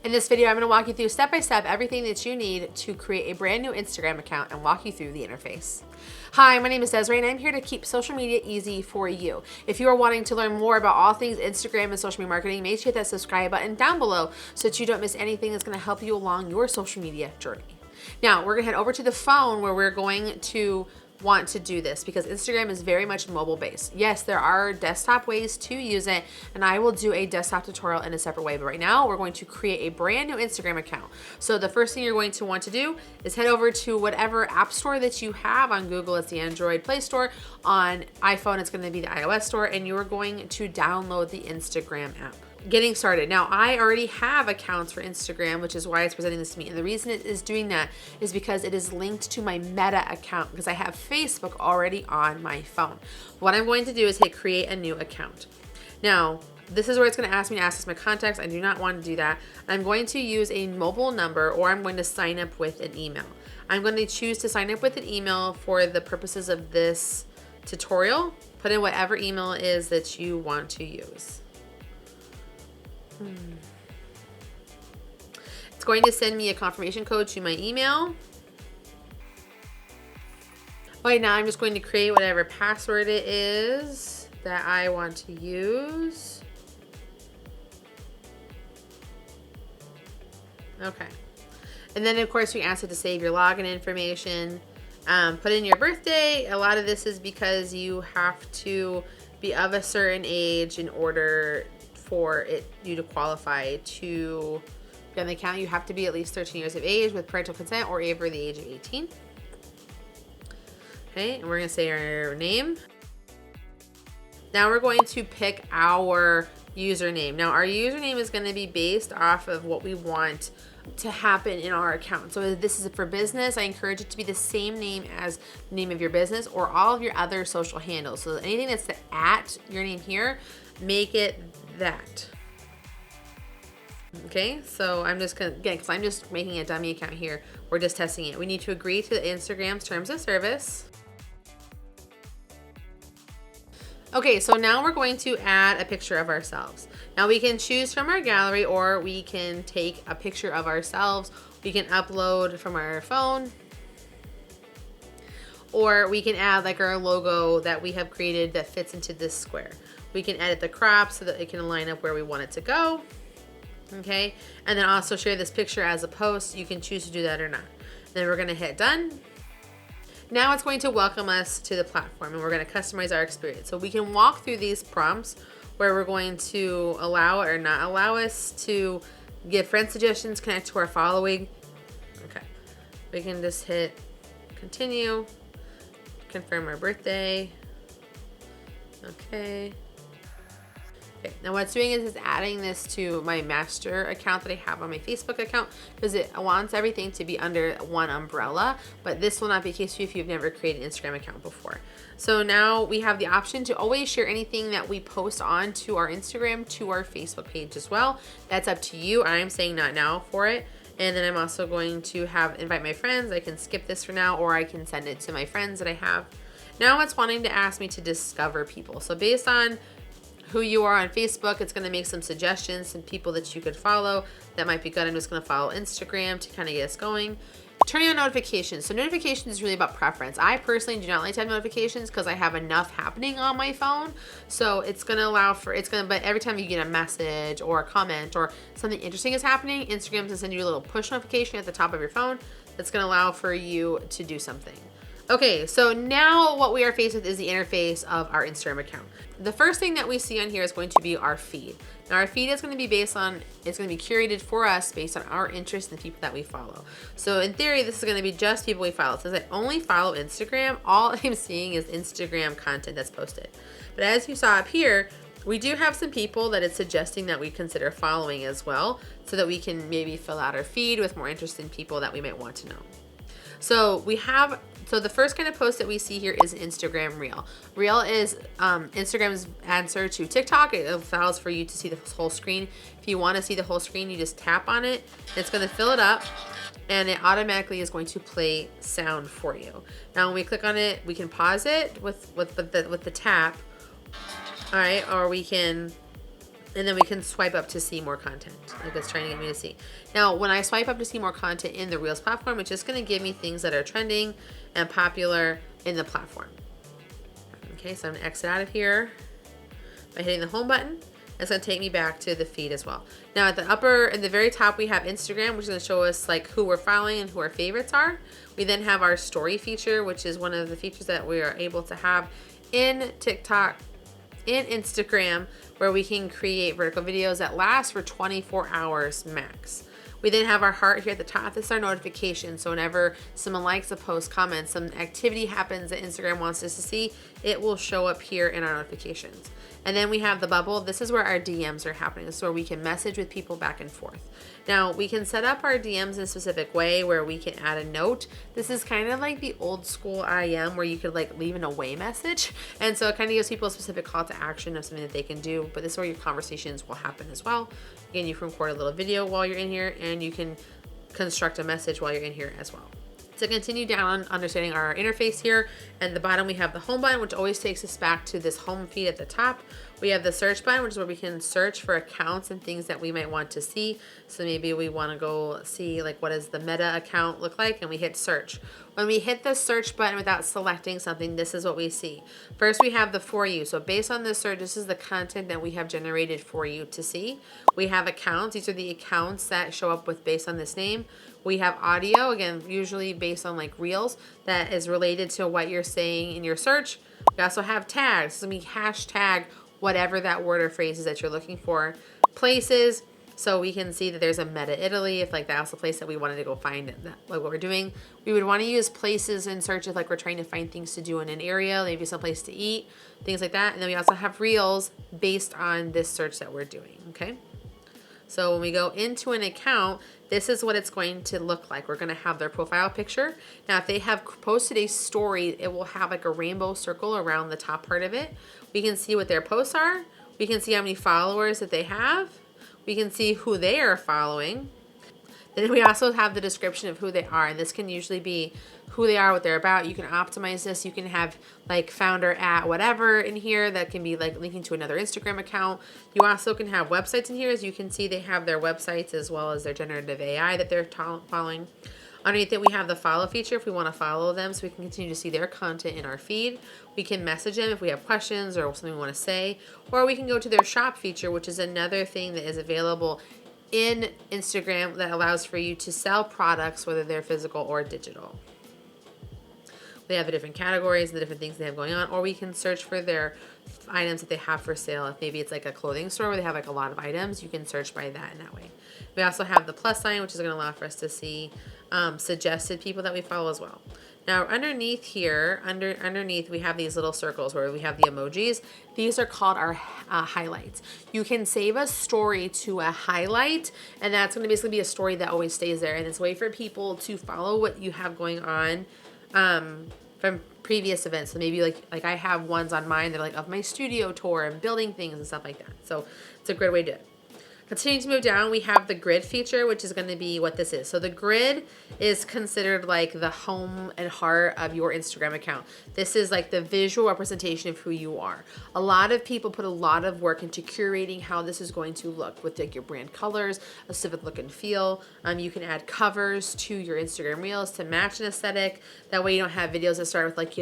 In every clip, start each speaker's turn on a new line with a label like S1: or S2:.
S1: In this video, I'm going to walk you through step by step everything that you need to create a brand new Instagram account and walk you through the interface. Hi, my name is Desiree and I'm here to keep social media easy for you. If you are wanting to learn more about all things Instagram and social media marketing, make sure you hit that subscribe button down below so that you don't miss anything that's going to help you along your social media journey. Now, we're going to head over to the phone where we're going to want to do this because Instagram is very much mobile based. Yes, there are desktop ways to use it, and I will do a desktop tutorial in a separate way, but right now we're going to create a brand new Instagram account. So the first thing you're going to want to do is head over to whatever app store that you have. On Google, it's the Android Play Store. On iPhone, it's going to be the iOS store, and you're going to download the Instagram app. Getting started. Now, I already have accounts for Instagram, which is why it's presenting this to me. And the reason it is doing that is because it is linked to my Meta account because I have Facebook already on my phone. What I'm going to do is hit create a new account. Now, this is where it's going to ask me to access my contacts. I do not want to do that. I'm going to use a mobile number, or I'm going to sign up with an email. I'm going to choose to sign up with an email for the purposes of this tutorial. Put in whatever email it is that you want to use. It's going to send me a confirmation code to my email. Okay, now I'm just going to create whatever password it is that I want to use. Okay. And then of course you ask it to save your login information. Put in your birthday. A lot of this is because you have to be of a certain age in order for you to qualify to be on the account. You have to be at least 13 years of age with parental consent or over the age of 18. Okay, and we're gonna say our name. Now we're going to pick our username. Now our username is gonna be based off of what we want to happen in our account. So if this is for business, I encourage it to be the same name as the name of your business or all of your other social handles. So anything that's the at your name here, make it that. Okay, so I'm just gonna, again, because I'm just making a dummy account here, we're just testing it. We need to agree to Instagram's terms of service. Okay, so now we're going to add a picture of ourselves. Now we can choose from our gallery, or we can take a picture of ourselves. We can upload from our phone, or we can add like our logo that we have created that fits into this square. We can edit the crop so that it can line up where we want it to go. Okay, and then also share this picture as a post. You can choose to do that or not. Then we're gonna hit done. Now it's going to welcome us to the platform, and we're gonna customize our experience. So we can walk through these prompts where we're going to allow or not allow us to give friend suggestions, connect to our following. Okay, we can just hit continue, confirm our birthday. Okay. Okay, now what it's doing is it's adding this to my master account that I have on my Facebook account because it wants everything to be under one umbrella, but this will not be the case for you if you've never created an Instagram account before. So now we have the option to always share anything that we post on to our Instagram to our Facebook page as well. That's up to you. I'm saying not now for it. And then I'm also going to invite my friends. I can skip this for now, or I can send it to my friends that I have. Now it's wanting to ask me to discover people. So based on who you are on Facebook, it's gonna make some suggestions, some people that you could follow that might be good. I'm just gonna follow Instagram to kind of get us going. Turning on notifications. So notifications is really about preference. I personally do not like to have notifications because I have enough happening on my phone. So it's gonna allow for, but every time you get a message or a comment or something interesting is happening, Instagram's gonna send you a little push notification at the top of your phone that's gonna allow for you to do something. Okay, so now what we are faced with is the interface of our Instagram account. The first thing that we see on here is going to be our feed. Now our feed is going to be it's going to be curated for us based on our interests and the people that we follow. So in theory, this is going to be just people we follow. It says I only follow Instagram. All I'm seeing is Instagram content that's posted. But as you saw up here, we do have some people that it's suggesting that we consider following as well, so that we can maybe fill out our feed with more interesting people that we might want to know. So the first kind of post that we see here is Instagram Reel. Reel is Instagram's answer to TikTok. It allows for you to see the whole screen. If you want to see the whole screen, you just tap on it. It's going to fill it up, and it automatically is going to play sound for you. Now, when we click on it, we can pause it with the tap. All right, or we can And then we can swipe up to see more content. Like it's trying to get me to see. Now, when I swipe up to see more content in the Reels platform, it's just going to give me things that are trending and popular in the platform. Okay, so I'm going to exit out of here by hitting the home button. It's going to take me back to the feed as well. Now, at the very top, we have Instagram, which is going to show us like who we're following and who our favorites are. We then have our story feature, which is one of the features that we are able to have in TikTok, in Instagram, where we can create vertical videos that last for 24 hours max. We then have our heart here at the top. This is our notification. So whenever someone likes a post, comments, some activity happens that Instagram wants us to see, it will show up here in our notifications. And then we have the bubble. This is where our DMs are happening. This is where we can message with people back and forth. Now, we can set up our DMs in a specific way where we can add a note. This is kind of like the old school IM where you could like leave an away message. And so it kind of gives people a specific call to action of something that they can do. But this is where your conversations will happen as well. Again, you can record a little video while you're in here, and you can construct a message while you're in here as well. To continue down understanding our interface here, at the bottom we have the home button, which always takes us back to this home feed at the top. We have the search button, which is where we can search for accounts and things that we might want to see. So maybe we want to go see like what does the Meta account look like, and we hit search. When we hit the search button without selecting something, this is what we see. First, we have the for you. So based on this search, this is the content that we have generated for you to see. We have accounts. These are the accounts that show up with based on this name. We have audio, again, usually based on like Reels, that is related to what you're saying in your search. We also have tags. So we hashtag whatever that word or phrase is that you're looking for. Places, so we can see that there's a Meta Italy, if like that's the place that we wanted to go find it, like what we're doing. We would want to use places in search if like we're trying to find things to do in an area, maybe someplace to eat, things like that. And then we also have Reels based on this search that we're doing, okay? So when we go into an account, this is what it's going to look like. We're going to have their profile picture. Now, if they have posted a story, it will have like a rainbow circle around the top part of it. We can see what their posts are. We can see how many followers that they have. We can see who they are following. Then we also have the description of who they are, and this can usually be who they are, what they're about. You can optimize this. You can have like founder at whatever in here that can be like linking to another Instagram account. You also can have websites in here. As you can see, they have their websites as well as their generative AI that they're following. Underneath it, we have the follow feature if we want to follow them so we can continue to see their content in our feed. We can message them if we have questions or something we want to say, or we can go to their shop feature, which is another thing that is available in Instagram that allows for you to sell products, whether they're physical or digital. They have the different categories, the different things they have going on, or we can search for their items that they have for sale. If maybe it's like a clothing store where they have like a lot of items, you can search by that in that way. We also have the plus sign, which is going to allow for us to see suggested people that we follow as well. Now underneath here, underneath we have these little circles where we have the emojis. These are called our highlights. You can save a story to a highlight, and that's going to basically be a story that always stays there. And it's a way for people to follow what you have going on from previous events. So maybe like I have ones on mine that are like of my studio tour and building things and stuff like that. So it's a great way to do it. Continuing to move down, we have the grid feature, which is going to be what this is. So the grid is considered like the home and heart of your Instagram account. This is like the visual representation of who you are. A lot of people put a lot of work into curating how this is going to look with like your brand colors, a civic look and feel. You can add covers to your Instagram Reels to match an aesthetic. That way you don't have videos that start with like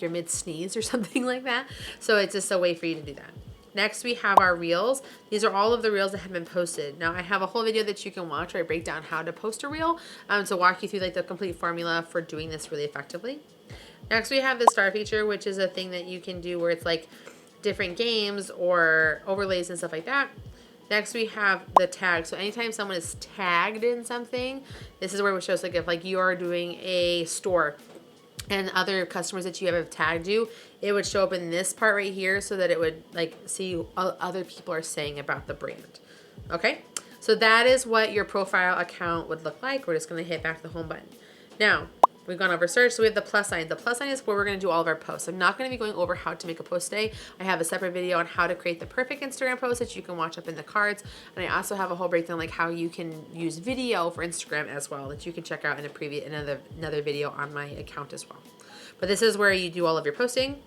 S1: your mid sneeze or something like that. So it's just a way for you to do that. Next, we have our Reels. These are all of the Reels that have been posted. Now, I have a whole video that you can watch where I break down how to post a Reel to walk you through like the complete formula for doing this really effectively. Next, we have the star feature, which is a thing that you can do where it's like different games or overlays and stuff like that. Next, we have the tag. So anytime someone is tagged in something, this is where it shows like if like you are doing a store and other customers that you have tagged you, it would show up in this part right here so that it would like see what other people are saying about the brand. Okay, so that is what your profile account would look like. We're just going to hit back to the home button. Now, we've gone over search, so we have the plus sign. The plus sign is where we're going to do all of our posts. I'm not going to be going over how to make a post today. I have a separate video on how to create the perfect Instagram post that you can watch up in the cards. And I also have a whole breakdown like how you can use video for Instagram as well that you can check out in a another video on my account as well. But this is where you do all of your posting.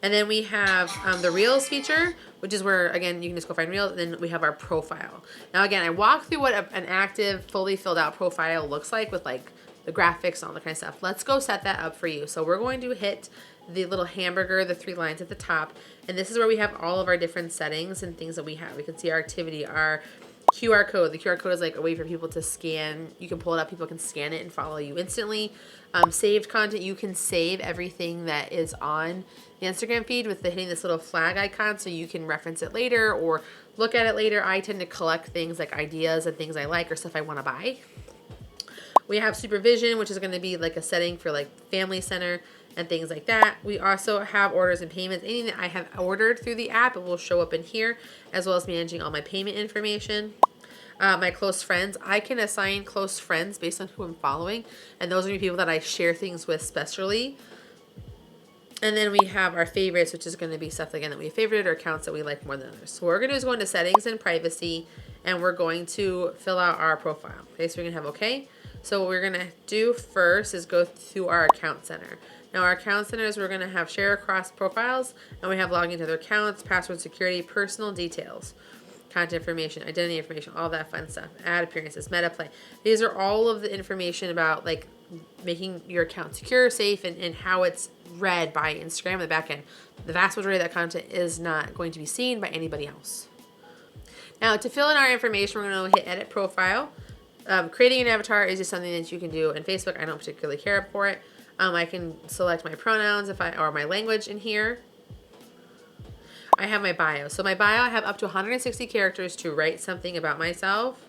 S1: And then we have the Reels feature, which is where, again, you can just go find Reels. And then we have our profile. Now, again, I walk through what an active, fully filled out profile looks like with like the graphics and all that kind of stuff. Let's go set that up for you. So we're going to hit the little hamburger, the 3 lines at the top. And this is where we have all of our different settings and things that we have. We can see our activity, our QR code. The QR code is like a way for people to scan. You can pull it up. People can scan it and follow you instantly. Saved content. You can save everything that is on the Instagram feed with hitting this little flag icon so you can reference it later or look at it later. I tend to collect things like ideas and things I like or stuff I want to buy. We have supervision, which is going to be like a setting for like family center and things like that. We also have orders and payments. Anything that I have ordered through the app, it will show up in here, as well as managing all my payment information. My close friends, I can assign close friends based on who I'm following, and those are the people that I share things with specially. And then we have our favorites, which is going to be stuff again that we favorited or accounts that we like more than others. So what we're going to do is go into settings and privacy, and we're going to fill out our profile. Okay, so we're going to have okay. So what we're going to do first is go through our account center. Now our account centers, we're going to have share across profiles, and we have login to their accounts, password security, personal details, content information, identity information, all that fun stuff, ad appearances, meta play. These are all of the information about like making your account secure, safe, and how it's read by Instagram in the back end. The vast majority of that content is not going to be seen by anybody else. Now to fill in our information, we're going to hit edit profile. Creating an avatar is just something that you can do in Facebook. I don't particularly care for it. I can select my pronouns or my language in here. I have my bio. So my bio, I have up to 160 characters to write something about myself.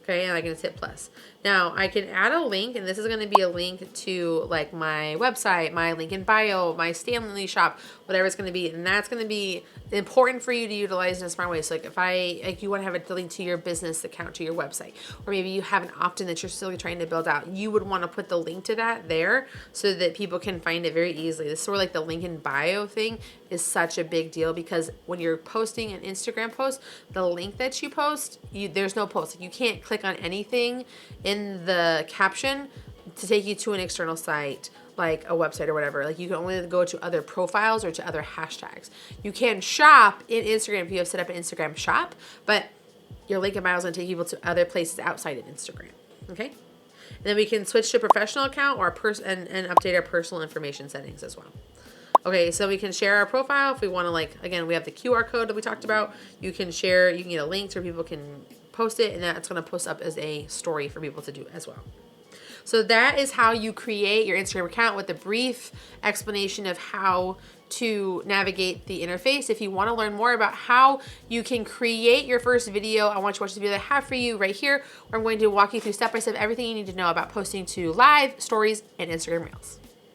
S1: Okay, and I can just hit plus. Now I can add a link, and this is going to be a link to like my website, my link in bio, my Stanley shop, whatever it's going to be, and that's going to be important for you to utilize in a smart way. So like you want to have a link to your business account, to your website, or maybe you have an opt-in that you're still trying to build out. You would want to put the link to that there so that people can find it very easily. This sort of like the link in bio thing is such a big deal because when you're posting an Instagram post, the link that you post, there's no post. You can't click on anything in the caption to take you to an external site like a website or whatever. Like you can only go to other profiles or to other hashtags. You can shop in Instagram if you have set up an Instagram shop, but your link in bio is going to take people to other places outside of Instagram. Okay. And then we can switch to professional account or and update our personal information settings as well. Okay, so we can share our profile if we want to, like, again, we have the QR code that we talked about. You can share, you can get a link so people can post it, and that's going to post up as a story for people to do as well. So that is how you create your Instagram account with a brief explanation of how to navigate the interface. If you want to learn more about how you can create your first video, I want you to watch the video that I have for you right here, where I'm going to walk you through step by step everything you need to know about posting to live, stories, and Instagram Reels.